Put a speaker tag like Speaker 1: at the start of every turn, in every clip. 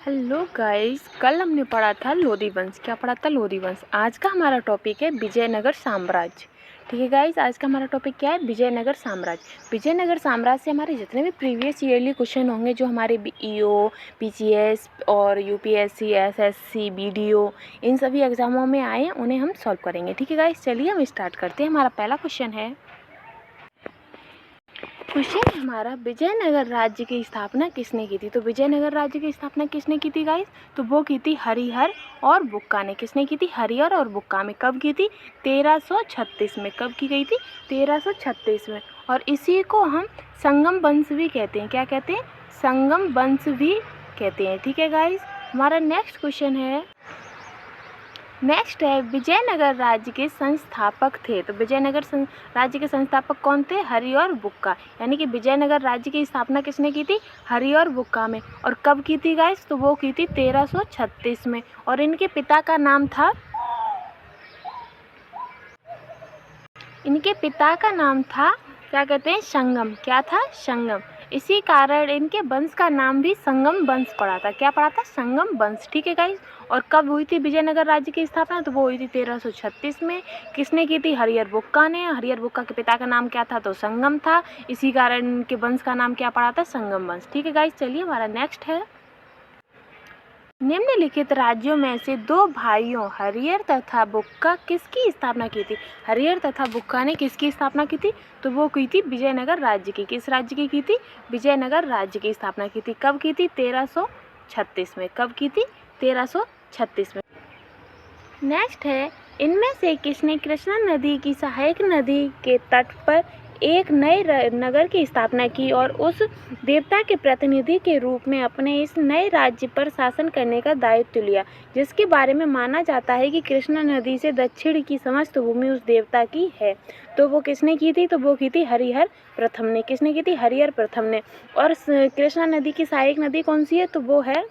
Speaker 1: Hello guys, कल हमने पढ़ा था लोधी वंश। क्या पढ़ा था? लोधी वंश। आज का हमारा टॉपिक है विजयनगर साम्राज्य। ठीक है गाइस, आज का हमारा टॉपिक क्या है? विजयनगर साम्राज्य। विजयनगर साम्राज्य से हमारे जितने भी प्रीवियस ईयरली क्वेश्चन होंगे, जो हमारे ईओ, पीजीएस और यूपीएससी, एसएससी, बीडीओ, इन सभी एग्जामों में आए, उन्हें हम सॉल्व करेंगे। ठीक है गाइस, चलिए हम स्टार्ट करते हैं। हमारा पहला क्वेश्चन है, क्वेश्चन हमारा, विजयनगर राज्य की स्थापना किसने की थी? तो विजयनगर राज्य की स्थापना किसने की थी गाइस? तो वो की थी हरिहर और बुक्का ने। किसने की थी? हरिहर और बुक्का में। कब की थी? 1336 में। कब की गई थी? 1336 में। और इसी को हम संगम वंश भी कहते हैं। क्या कहते हैं? संगम वंश भी कहते हैं। ठीक है गाइस, हमारा नेक्स्ट क्वेश्चन है, नेक्स्ट है, विजयनगर राज्य के संस्थापक थे। तो विजयनगर राज्य के संस्थापक कौन थे? हरि और बुक्का। यानी कि विजयनगर राज्य की स्थापना किसने की थी? हरि और बुक्का में। और कब की थी गाइस? तो वो की थी 1336 में। और इनके पिता का नाम था, इनके पिता का नाम था, क्या कहते हैं? संगम। क्या था? संगम। इसी कारण इनके वंश का नाम भी संगम वंश पड़ा था। क्या पड़ा था? संगम वंश। ठीक है गाइस। और कब हुई थी विजयनगर राज्य की स्थापना? तो वो हुई थी 1336 में। किसने की थी? हरिहर बुक्का ने। हरिहर बुक्का के पिता का नाम क्या था? तो संगम था। इसी कारण इनके वंश का नाम क्या पड़ा था? संगम वंश। ठीक है गाइस, चलिए हमारा नेक्स्ट है, निम्नलिखित राज्यों में से दो भाइयों हरिहर तथा बुक्का किसकी स्थापना की थी? हरिहर तथा बुक्का ने किसकी स्थापना की थी? तो वो की थी विजयनगर राज्य की। किस राज्य की थी? विजयनगर राज्य की स्थापना की थी। कब की थी? 1336 में। कब की थी? 1336 में। नेक्स्ट है, इनमें से किसने कृष्णा नदी की सहायक नदी के तट पर एक नए नगर की स्थापना की और उस देवता के प्रतिनिधि के रूप में अपने इस नए राज्य पर शासन करने का दायित्व लिया, जिसके बारे में माना जाता है कि कृष्णा नदी से दक्षिण की समस्त भूमि उस देवता की है? तो वो किसने की थी? तो वो की थी हरिहर प्रथम ने। किसने की थी? हरिहर प्रथम ने। और कृष्णा नदी की सहायक नदी कौन सी है? तो वो है,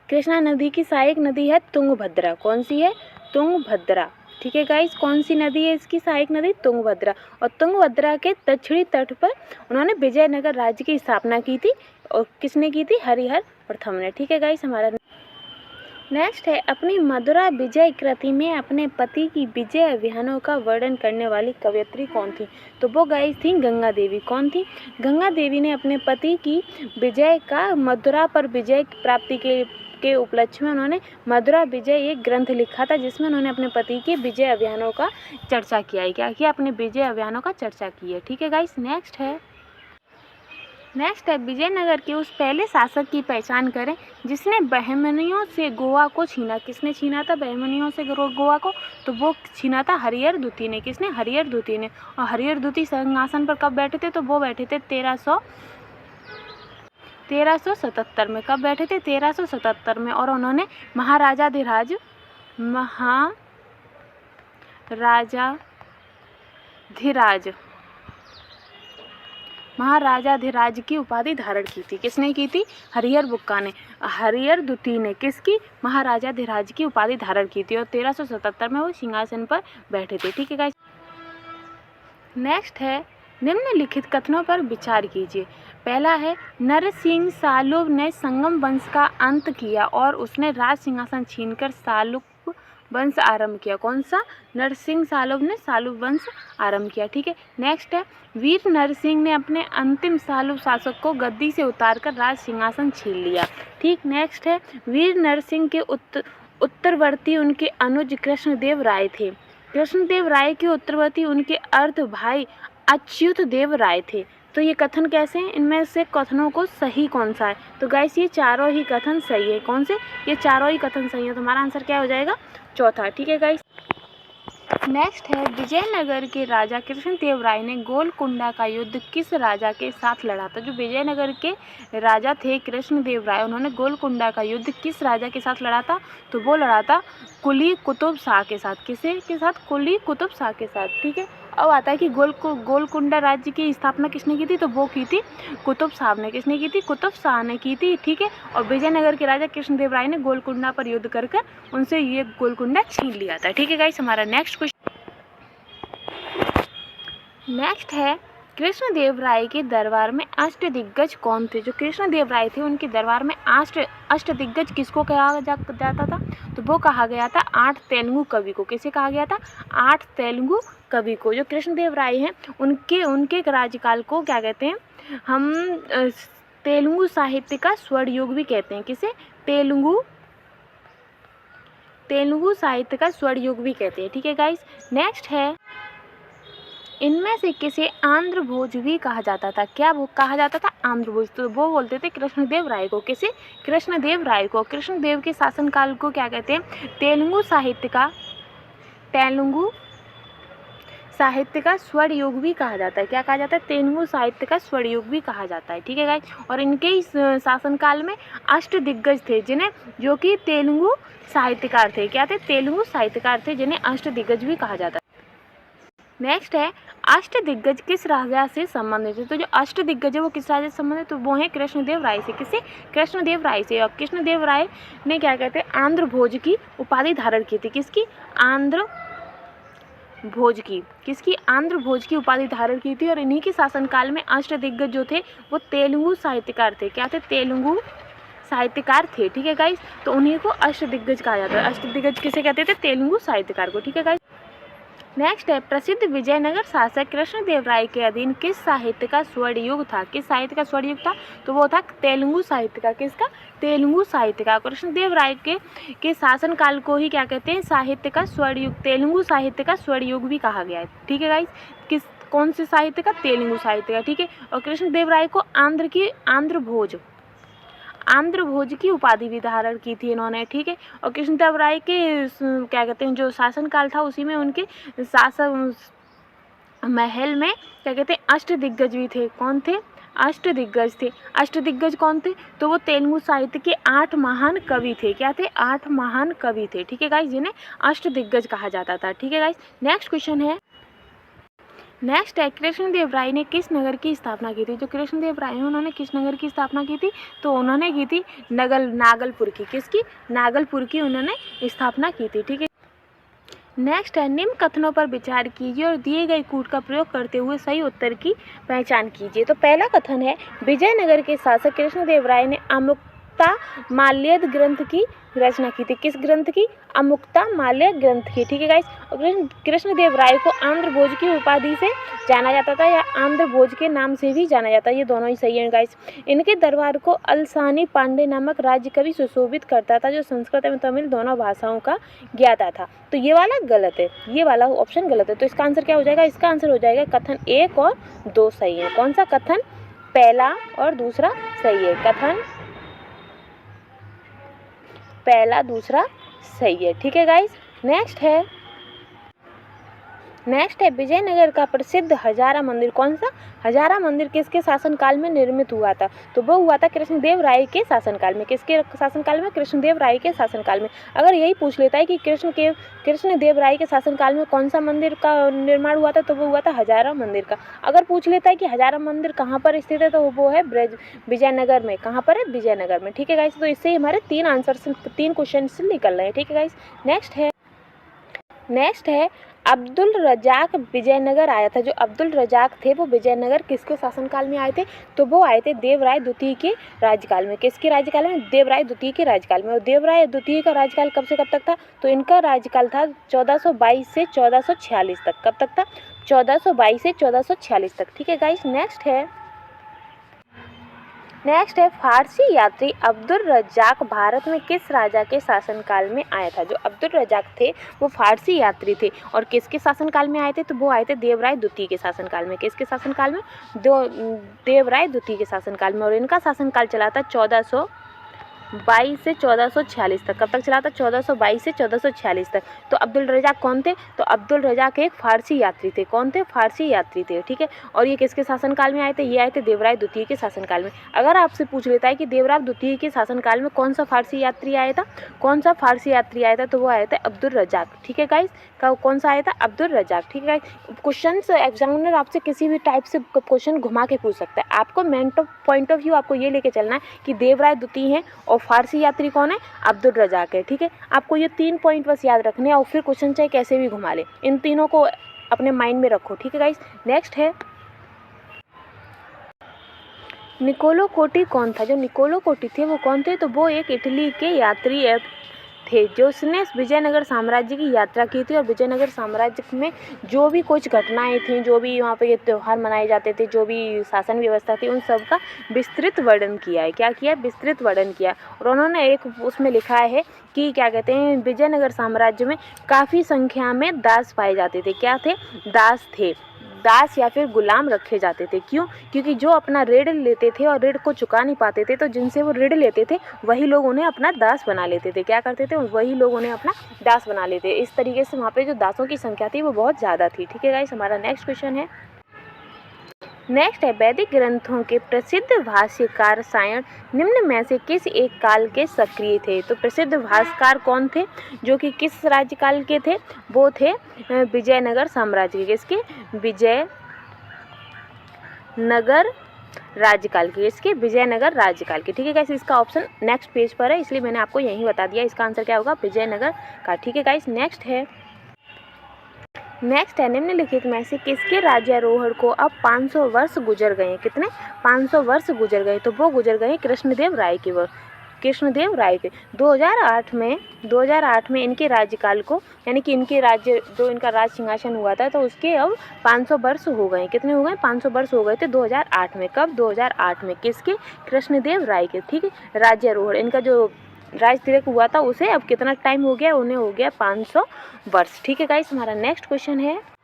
Speaker 1: कृष्णा नदी की सहायक नदी है तुंगभद्रा। कौन सी है? तुंगभद्रा। ठीक है गाइस, कौन सी नदी है इसकी सहायक नदी? तुंगभद्रा। और तुंगभद्रा के दक्षिणी तट पर उन्होंने विजयनगर राज्य की स्थापना की थी। और किसने की थी? हरिहर प्रथम ने। ठीक है गाइस, हमारा नेक्स्ट है, अपनी मधुरा विजय कृति में अपने पति की विजय अभियानों का वर्णन करने वाली कवयित्री कौन थी? तो वो गाइस थी गंगा देवी। कौन थी? गंगा देवी ने अपने पति की विजय का, मथुरा पर विजय प्राप्ति के उपलक्ष्य में उन्होंने मधुरा विजय एक ग्रंथ लिखा था, जिसमें उन्होंने अपने पति के विजय अभियानों का चर्चा किया है। क्या किया? अपने विजय अभियानों का चर्चा की है। ठीक है गाइस, नेक्स्ट है, नेक्स्ट है, विजयनगर के उस पहले शासक की पहचान करें जिसने बहमनियों से गोवा को छीना। किसने छीना था बहमनियों से गोवा को? तो वो छीना था हरिहर द्वितीय ने। किसने? हरिहर द्वितीय ने। और हरिहर द्वितीय सिंहासन पर कब बैठे थे? तो वो बैठे थे 1377 में। कब बैठे थे? 1377 में। और उन्होंने महाराजाधिराज महाराजाधिराज की उपाधि धारण की थी। किसने की थी? हरिहर बुक्का ने। हरिहर द्वितीय ने किसकी? महाराजाधिराज की उपाधि धारण की थी। और 1377 में वो सिंहासन पर बैठे थे। ठीक है गाइस, नेक्स्ट है, निम्नलिखित कथनों पर विचार कीजिए। पहला है, नरसिंह सालुब ने संगम वंश का अंत किया और उसने राज सिंहासन छीनकर सालुब वंश आरंभ किया। कौन सा? नरसिंह सालुब ने सालुब वंश आरंभ किया। ठीक है, नेक्स्ट है, वीर नरसिंह ने अपने अंतिम सालुब शासक को गद्दी से उतारकर राज सिंहासन छीन लिया। ठीक, नेक्स्ट है, वीर नरसिंह के उत्तरवर्ती उनके अनुज कृष्णदेव राय थे। कृष्णदेव राय के उत्तरवर्ती उनके अर्ध भाई अच्युत देव राय थे। तो ये कथन कैसे हैं? इनमें से कथनों को सही कौन सा है? तो गाइस, ये चारों ही कथन सही है। कौन से? ये चारों ही कथन सही है। तो हमारा आंसर क्या हो जाएगा? चौथा। ठीक है गाइस, नेक्स्ट है, विजयनगर के राजा कृष्णदेव राय ने गोलकुंडा का युद्ध किस राजा के साथ लड़ा था? जो विजयनगर के राजा थे कृष्णदेव राय, उन्होंने गोलकुंडा का युद्ध किस राजा के साथ लड़ा था? तो वो लड़ा था कुली कुतुब शाह के साथ। किसे के साथ? कुली कुतुब शाह के साथ। ठीक है, अब आता है कि गोलकुंडा राज्य की स्थापना किसने की थी? तो वो की थी कुतुब शाह ने। किसने की थी? कुतुब शाह ने की थी। ठीक है, और विजयनगर के राजा कृष्णदेव राय ने गोलकुंडा पर युद्ध कर उनसे ये गोलकुंडा छीन लिया था। ठीक है गाइस, हमारा नेक्स्ट है, कृष्णदेव राय के दरबार में अष्टदिग्गज कौन थे? जो कृष्णदेव राय थे उनके दरबार में अष्टदिग्गज किसको कहा जाता था? तो वो कहा गया था 8 तेलुगु कवि को। किसे कहा गया था? 8 तेलुगु कवि को। जो कृष्णदेव राय हैं उनके राज्यकाल को क्या कहते हैं? हम तेलुगु साहित्य का स्वर्ण युग भी कहते हैं। किसे? तेलुगु साहित्य का स्वर्ण युग भी कहते हैं। ठीक है गाइस। नेक्स्ट है, इनमें से किसे आंध्र भोज भी कहा जाता था? क्या वो कहा जाता था? आंध्र भोज। तो वो बोलते थे कृष्णदेव राय को। किसे? कृष्णदेव राय को। कृष्णदेव के शासनकाल को क्या कहते हैं? तेलुगु साहित्य का स्वर्ण युग भी कहा जाता है। क्या कहा जाता है? तेलुगु साहित्य का स्वर्ण युग भी कहा जाता है। ठीक है गाइस। और इनके इस शासनकाल में अष्टदिग्गज थे जो कि तेलुगु साहित्यकार थे। क्या थे? तेलुगु साहित्यकार थे जिन्हें अष्टदिग्गज भी कहा जाता है। नेक्स्ट है, अष्टदिग्गज किस राजा से संबंधित है? तो जो अष्टदिग्गज है वो किस राजा से संबंधित? तो वो है कृष्णदेव राय से। किसे? कृष्णदेव राय से। और कृष्णदेव राय ने क्या कहते हैं? आंध्र भोज की उपाधि धारण की थी। किसकी? आंध्र भोज की। किसकी? आंध्र भोज की उपाधि धारण की थी। और इन्हीं के शासनकाल में अष्टदिग्गज जो थे वो तेलुगु साहित्यकार थे। क्या थे? तेलुगु साहित्यकार थे। ठीक है गाइस। तो उन्हीं को अष्टदिग्गज कहा जाता है। अष्टदिग्गज किसे कहते थे? तेलुगु साहित्यकार को। ठीक है गाइस। नेक्स्ट है, प्रसिद्ध विजयनगर शासक कृष्णदेव राय के अधीन किस साहित्य का स्वर्ण युग था? किस साहित्य का स्वर्ण युग था? तो वो था तेलुगु साहित्य का। किसका? तेलुगु साहित्य का। कृष्णदेव राय के शासनकाल को ही क्या कहते हैं? साहित्य का स्वर्ण युग, तेलुगु साहित्य का स्वर्ण युग भी कहा गया है। ठीक है गाइस। कौन से साहित्य का? तेलुगु साहित्य का। ठीक है। और कृष्णदेव राय को आंध्र भोज की उपाधि भी धारण की थी इन्होंने। ठीक है। और कृष्णदेव राय के क्या कहते हैं जो शासनकाल था उसी में उनके शासन महल में क्या कहते हैं? अष्टदिग्गज भी थे। कौन थे? अष्टदिग्गज थे। अष्टदिग्गज कौन थे? तो वो तेलुगु साहित्य के 8 महान कवि थे। क्या थे? 8 महान कवि थे। ठीक है गाइस, जिन्हें अष्टदिग्गज कहा जाता था। ठीक है गाइस। नेक्स्ट क्वेश्चन है, नेक्स्ट है, कृष्णदेव राय ने किस नगर की स्थापना की थी? जो कृष्णदेव राय हैं उन्होंने किस नगर की स्थापना की थी? तो उन्होंने की थी नागलपुर की। किसकी? नागलपुर की उन्होंने स्थापना की थी। ठीक है। नेक्स्ट है, निम्न कथनों पर विचार कीजिए और दिए गए कूट का प्रयोग करते हुए सही उत्तर की पहचान कीजिए। तो पहला कथन है, विजयनगर के शासक कृष्णदेव राय ने अमुक्ता माल्यद ग्रंथ की रचना की थी। किस ग्रंथ की? अमुक्ता माल्य ग्रंथ की। ठीक है गाइस। कृष्णदेव राय को आंध्र भोज की उपाधि से जाना जाता था या आंध्र भोज के नाम से भी जाना जाता है। ये दोनों ही सही है गाइस। इनके दरबार को अलसानी पांडे नामक राज्य कवि सुशोभित करता था जो संस्कृत एवं तमिल दोनों भाषाओं का ज्ञाता था। तो ये वाला गलत है, ये वाला ऑप्शन गलत है। तो इसका आंसर क्या हो जाएगा? इसका आंसर हो जाएगा कथन 1 और 2 सही है। कौन सा कथन? पहला और दूसरा सही है। कथन पहला दूसरा सही है। ठीक है गाइस। नेक्स्ट है विजयनगर का प्रसिद्ध हजारा मंदिर। कौन सा? हजारा मंदिर किसके शासनकाल में निर्मित हुआ था? तो वो हुआ था कृष्णदेव राय के शासनकाल में। किसके शासनकाल में? कृष्णदेव राय के शासनकाल में। अगर यही पूछ लेता है कि कृष्णदेव राय के शासनकाल में कौन सा मंदिर का निर्माण हुआ था, तो वो हुआ था हजारा मंदिर का। अगर पूछ लेता है कि हजारा मंदिर कहाँ पर स्थित है, तो वो है विजयनगर में। कहाँ पर है? विजयनगर में। ठीक है गाइस। तो इससे हमारे 3 क्वेश्चन निकल रहे हैं। ठीक है गाइस। नेक्स्ट है अब्दुल रजाक विजयनगर आया था। जो अब्दुल रजाक थे वो विजयनगर किसके शासनकाल में आए थे? तो वो आए थे देवराय द्वितीय के राज्यकाल में। किसके राज्यकाल में? देवराय द्वितीय के राज्यकाल में। और देवराय द्वितीय का राज्यकाल कब से कब तक था? तो इनका राज्यकाल था 1422 से 1446 तक। कब तक था? 1422 से 1446 तक। ठीक है गाइस। नेक्स्ट है फारसी यात्री अब्दुल रज्जाक भारत में किस राजा के शासनकाल में आया था? जो अब्दुल रज्जाक थे वो फारसी यात्री थे और किसके शासनकाल में आए थे? तो वो आए थे देवराय द्वितीय के शासनकाल में। किसके शासनकाल में? देवराय द्वितीय के शासनकाल में। और इनका शासनकाल चला था 1422 से 1446 तक। कब तक चला था? 1422 से 1446 तक। तो अब्दुल रजाक कौन थे? तो अब्दुल रजाक एक फारसी यात्री थे। कौन थे? फारसी यात्री थे। ठीक है। और ये किसके शासनकाल में आए थे? ये आए थे देवराय द्वितीय के शासनकाल में। अगर आपसे पूछ लेता है कि देवराय द्वितीय के शासनकाल में कौन सा फारसी यात्री आया था, तो वो आया था अब्दुल रजाक। ठीक है गाइस। कौन सा आया था? अब्दुल रजाक। ठीक है गाइस। क्वेश्चन एग्जामिनर आपसे किसी भी टाइप से क्वेश्चन घुमा के पूछ सकता है। आपको मेन पॉइंट ऑफ व्यू आपको ये लेके चलना है कि देवराय द्वितीय है और फारसी यात्री कौन है? अब्दुल रजाक है। ठीक है। आपको ये 3 पॉइंट बस याद रखने हैं और फिर क्वेश्चन चाहे कैसे भी घुमा ले, इन तीनों को अपने माइंड में रखो। ठीक है गाइस। नेक्स्ट है निकोलो कोटी कौन था? जो निकोलो कोटी थे वो कौन थे? तो वो एक इटली के यात्री थे जो उसने विजयनगर साम्राज्य की यात्रा की थी और विजयनगर साम्राज्य में जो भी कुछ घटनाएं थी, जो भी वहाँ पे ये त्यौहार मनाए जाते थे, जो भी शासन व्यवस्था थी, उन सब का विस्तृत वर्णन किया है। क्या किया? विस्तृत वर्णन किया। और उन्होंने एक उसमें लिखा है कि क्या कहते हैं, विजयनगर साम्राज्य में काफ़ी संख्या में दास पाए जाते थे। क्या थे? दास थे। दास या फिर गुलाम रखे जाते थे। क्यों? क्योंकि जो अपना ऋण लेते थे और ऋण को चुका नहीं पाते थे, तो जिनसे वो ऋण लेते थे वही लोग उन्हें अपना दास बना लेते थे। क्या करते थे? वही लोग उन्हें अपना दास बना लेते। इस तरीके से वहाँ पे जो दासों की संख्या थी वो बहुत ज़्यादा थी। ठीक है गाइस, हमारा नेक्स्ट क्वेश्चन है। नेक्स्ट है, वैदिक ग्रंथों के प्रसिद्ध भाष्यकार सायण निम्न में से किस एक काल के सक्रिय थे? तो प्रसिद्ध भाष्यकार कौन थे जो कि किस राज्य काल के थे? वो थे विजयनगर साम्राज्य के। किसके? विजयनगर राज्यकाल के। इसके विजयनगर राज्यकाल के। ठीक है गाइस, इसका ऑप्शन नेक्स्ट पेज पर है, इसलिए मैंने आपको यही बता दिया। इसका आंसर क्या होगा? विजयनगर का। ठीक है गाइस, नेक्स्ट है निम्नलिखित में से किसके राज्यारोहण को अब 500 वर्ष गुजर गए? कितने? 500 वर्ष गुजर गए। तो वो गुजर गए कृष्णदेव राय के। वो कृष्णदेव राय के 2008 में इनके राज्यकाल को, यानी कि इनके राज्य जो इनका राज सिंहासन हुआ था, तो उसके अब 500 वर्ष हो गए। कितने हो गए? 500 वर्ष हो गए थे 2008 में। कब? 2008 में। किसके? कृष्णदेव राय के। ठीक है, राज्यारोहण इनका जो राज तिलक हुआ था उसे अब कितना टाइम हो गया? उन्हें हो गया 500 वर्ष। ठीक है गाइस, हमारा नेक्स्ट क्वेश्चन है।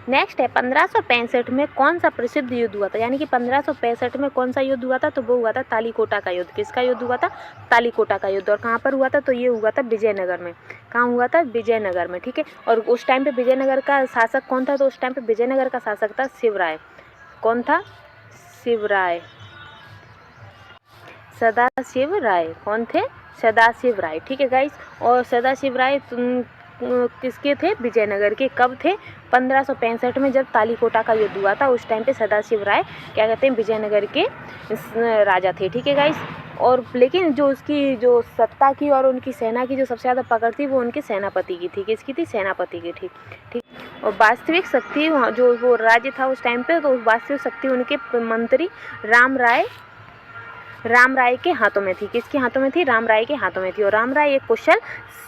Speaker 1: नेक्स्ट है, 1565 में कौन सा प्रसिद्ध युद्ध हुआ था? यानी कि 1565 में कौन सा युद्ध हुआ था? तो वो हुआ था तालीकोटा का युद्ध। किसका युद्ध हुआ था? तालीकोटा का युद्ध। और कहाँ पर हुआ था? तो ये हुआ था विजयनगर में। कहाँ हुआ था? विजयनगर में। ठीक है, और उस टाइम पे विजयनगर का शासक कौन था? तो उस टाइम पे विजयनगर का शासक था शिवराय। कौन था? शिवराय, सदाशिव राय। कौन थे? सदाशिव राय। ठीक है गाइस, और सदाशिव राय किसके थे? विजयनगर के। कब थे? 1565 में, जब तालीकोटा का युद्ध हुआ था उस टाइम पे सदाशिव राय क्या कहते हैं, विजयनगर के राजा थे। ठीक है गाइस, और लेकिन जो उसकी जो सत्ता की और उनकी सेना की जो सबसे ज़्यादा पकड़ थी वो उनके सेनापति की थी। किसकी थी? सेनापति की। ठीक, और वास्तविक शक्ति जो वो राज्य था उस टाइम पे, तो वास्तविक शक्ति उनके मंत्री राम राय के हाथों में थी। किसके हाथों में थी? राम राय के हाथों में थी। और राम राय एक कुशल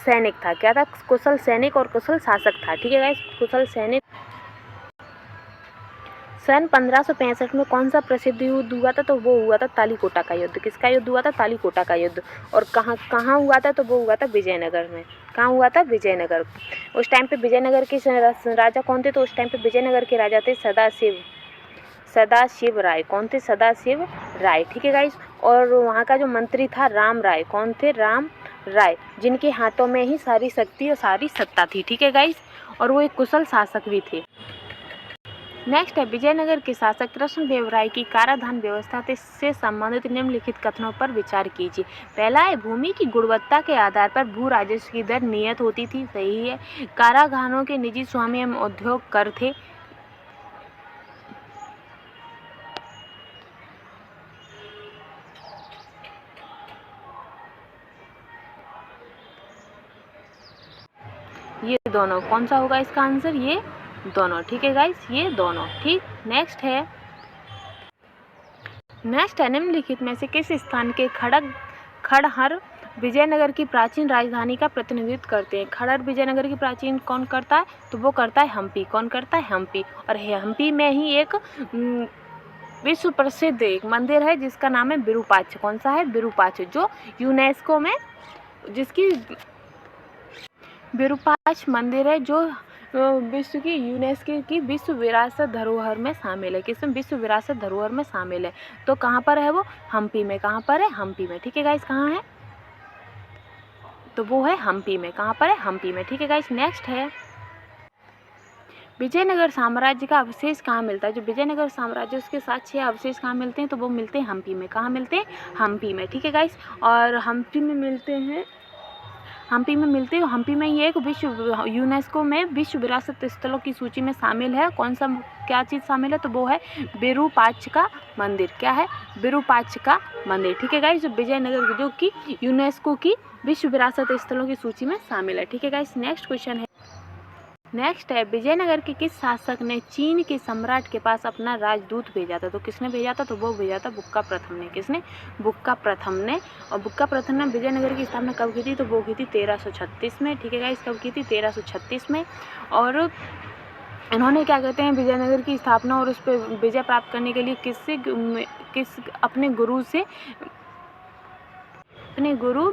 Speaker 1: सैनिक था। क्या था? कुशल सैनिक और कुशल शासक था। ठीक है गाइस, कुशल सैनिक। सन 1565 में कौन सा प्रसिद्ध युद्ध हुआ था? तो वो हुआ था तालीकोटा का युद्ध। किसका युद्ध हुआ था? तालीकोटा का युद्ध। और कहाँ हुआ था? तो वो हुआ था विजयनगर में। कहाँ हुआ था? विजयनगर। उस टाइम पे विजयनगर के राजा कौन थे? तो उस टाइम पे विजयनगर के राजा थे सदाशिव राय। कौन थे? सदाशिव राय। ठीक है गाइस, और वहाँ का जो मंत्री था राम राय। कौन थे? राम राय, जिनके हाथों में ही सारी शक्ति और सारी सत्ता थी। ठीक है गाइस, और वो एक कुशल शासक भी थे। नेक्स्ट है, विजयनगर के शासक कृष्णदेव राय की कराधान व्यवस्था से संबंधित निम्नलिखित कथनों पर विचार कीजिए। पहला है, भूमि की गुणवत्ता के आधार पर भू राजस्व की दर नियत होती थी। सही है। कारागारों के निजी स्वामी एवं उद्योग कर थे। ये दोनों। कौन सा होगा इसका आंसर? ये दोनों। ठीक है गाइस, ये दोनों। ठीक, नेक्स्ट है निम्नलिखित में से किस स्थान के खड़हर विजयनगर की प्राचीन राजधानी का प्रतिनिधित्व करते हैं? खड़हर विजयनगर की प्राचीन कौन करता है? तो वो करता है हम्पी। कौन करता है? हम्पी। और हम्पी में ही एक विश्व प्रसिद्ध एक मंदिर है जिसका नाम है विरूपाक्ष। कौन सा है? विरूपाक्ष, जो यूनेस्को में, जिसकी विरूपाक्ष मंदिर है जो विश्व की यूनेस्को की विश्व विरासत धरोहर में शामिल है। किसमें? विश्व विरासत धरोहर में शामिल है। तो कहाँ पर है वो? हम्पी में। कहाँ पर है? हम्पी में। ठीक है गाइस, कहाँ है? तो वो है हम्पी में। कहाँ पर है? हम्पी में। ठीक है गाइस, नेक्स्ट है, विजयनगर साम्राज्य का अवशेष कहाँ मिलता है? जो विजयनगर साम्राज्य उसके साथ 6 अवशेष कहाँ मिलते हैं? तो वो मिलते हैं हम्पी में। कहाँ मिलते हैं? हम्पी में। ठीक है गाइस, और हम्पी में मिलते हैं हम्पी में ये एक यूनेस्को में विश्व विरासत स्थलों की सूची में शामिल है। कौन सा, क्या चीज़ शामिल है? तो वो है विरूपाक्ष का मंदिर। क्या है? विरूपाक्ष का मंदिर। ठीक है गाइस, जो विजयनगर जो कि यूनेस्को की विश्व विरासत स्थलों की सूची में शामिल है। ठीक है गाइस, नेक्स्ट क्वेश्चन है, नेक्स्ट है विजयनगर के किस शासक ने चीन के सम्राट के पास अपना राजदूत भेजा था? तो किसने भेजा था? तो वो भेजा था बुक्का प्रथम ने। किसने? बुक्का प्रथम ने। और बुक्का प्रथम ने विजयनगर की स्थापना कब की थी? तो वो की थी 1336 में। ठीक है गाइस, कब की थी? 1336 में। और इन्होंने क्या कहते हैं विजयनगर की स्थापना और उस पर विजय प्राप्त करने के लिए अपने गुरु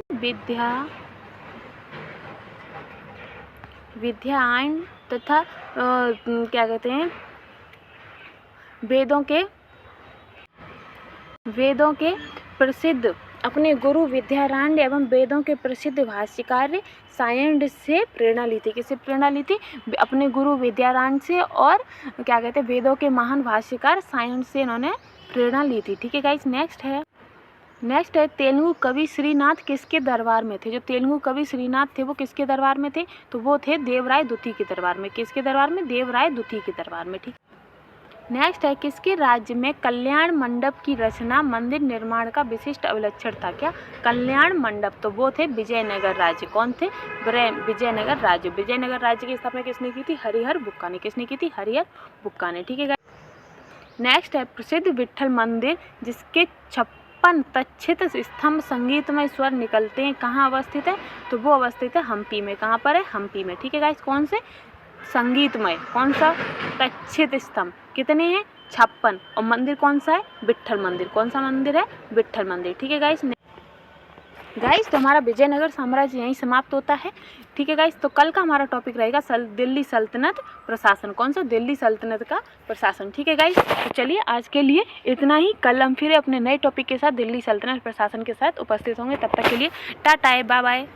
Speaker 1: विद्यायन तथा क्या कहते हैं वेदों के प्रसिद्ध अपने गुरु विद्यारण्य एवं वेदों के प्रसिद्ध भाष्यकार सायण से प्रेरणा ली थी। किससे प्रेरणा ली थी? अपने गुरु विद्यारण्य से और क्या कहते हैं वेदों के महान भाष्यकार सायण से इन्होंने प्रेरणा ली थी। ठीक है गाइस, नेक्स्ट है तेलुगु कवि श्रीनाथ किसके दरबार में थे? जो तेलुगु कवि श्रीनाथ थे वो किसके दरबार में थे? तो वो थे देवराय द्वितीय के दरबार में। किसके दरबार में? देवराय द्वितीय के दरबार में। ठीक। नेक्स्ट है किसके राज्य में कल्याण मंडप की रचना मंदिर निर्माण का विशिष्ट अवलक्षण था? क्या? कल्याण मंडप। तो वो थे विजयनगर राज्य। कौन थे? विजयनगर राज्य। विजयनगर राज्य की स्थापना किसने की थी? हरिहर बुक्का ने। किसने की थी? हरिहर बुक्का ने। ठीक है। नेक्स्ट है प्रसिद्ध विट्ठल मंदिर जिसके 56 तक्षित स्तंभ संगीतमय स्वर निकलते हैं कहाँ अवस्थित है? तो वो अवस्थित है हम्पी में। कहाँ पर है? हम्पी में। ठीक है गाइस, कौन से? संगीतमय। कौन सा? तक्षित स्तंभ। कितने हैं? 56। और मंदिर कौन सा है? विट्ठल मंदिर। कौन सा मंदिर है? विट्ठल मंदिर। ठीक है गाइस। तो हमारा विजयनगर साम्राज्य यहीं समाप्त होता है। ठीक है गाइस, तो कल का हमारा टॉपिक रहेगा दिल्ली सल्तनत प्रशासन। कौन सा? दिल्ली सल्तनत का प्रशासन। ठीक है गाइस, तो चलिए आज के लिए इतना ही। कल हम फिर अपने नए टॉपिक के साथ दिल्ली सल्तनत प्रशासन के साथ उपस्थित होंगे। तब तक के लिए टाटा, बाय बाय।